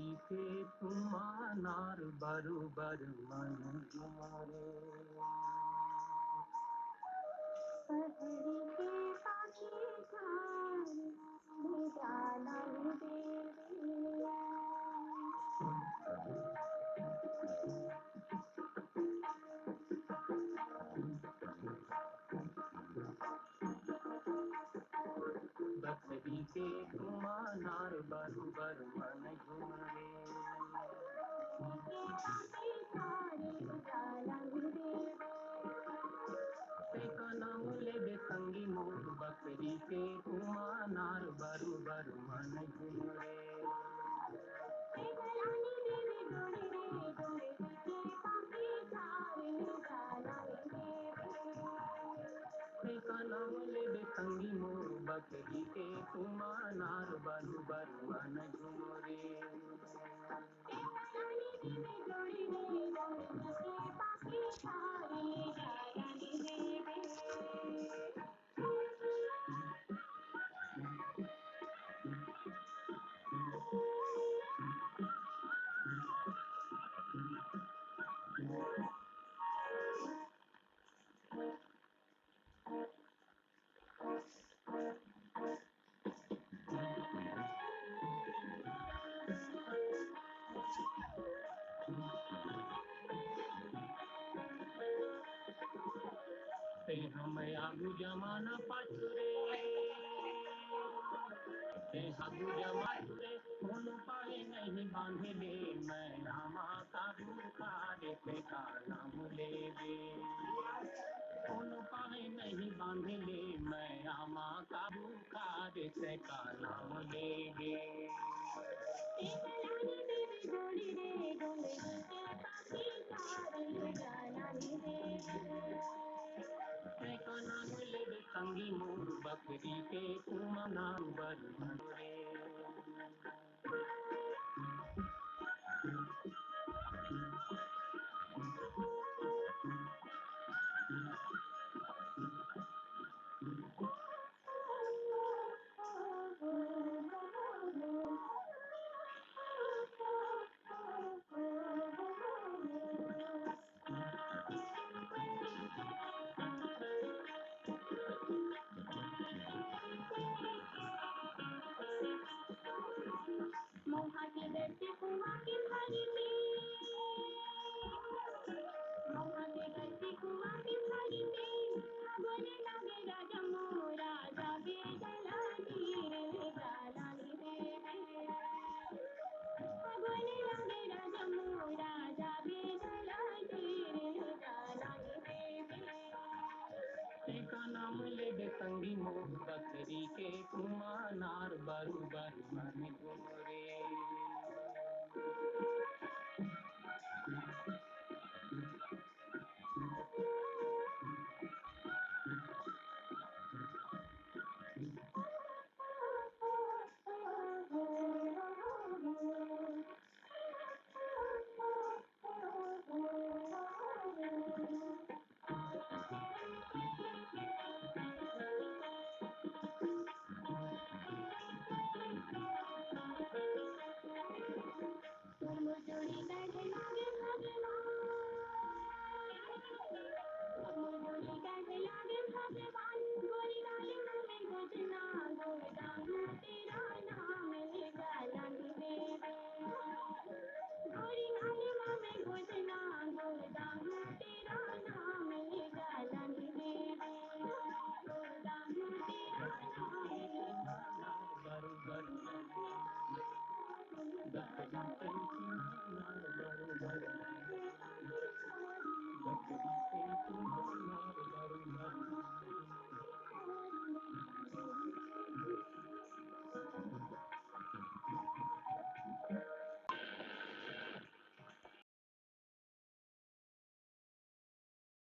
बकरी के तुमानार बरोबर मन झुमरे। पगड़ी के पाखी खान निराला देविया। बकरी के तुमानार बरोबर मन झुमरे। के पाखी खान निराला देविया। का नाम ले संगी मोर बकरी के तुमानार बरोबर मन झुमरे। गलानी देवी डोली रे डोली के पाखी खान निराला देविया। का नाम ले संगी मोर बकरी के तुमानार बरोबर मन झुमरे। गलानी देवी डोली रे डोली के पाखी खान निराला देविया। हम आगू जमाना पाछुरे। हागू जमा छुरे मोन पाए नहीं बांधे ले। मैं रामा काबू खारे पे काला मुले दे। मोन पाए नहीं बांधे ले। मैं रामा काबू खारे पे काला मुले दे। गलानी देवी डोली रे डोली के पाखी खान निराला देविया। का नाम ले संगी मोर बकरी के तुम नाम बरमरे। मोहा की गढ़ती कुआं की थाली में। मोहा की गढ़ती कुआं की थाली में। बोले लगे राजा मोरा जाबे गलानी रे गलानी रे। बोले लगे राजा मोरा जाबे गलानी रे गलानी रे। का नाम ले संगी मोर बकरी के कुमानार बरोबर मन गोरे। तुम जोड़ी गढ़ लागे भगवान। गोरी गाल में गुजना गोरदानु तेरा नाम है गलानी देवे। गोरी गाल में गुजना गोरदानु तेरा नाम है गलानी देवे। गोरदानु तेरा नाम है बरोबर बकरी के कुमानार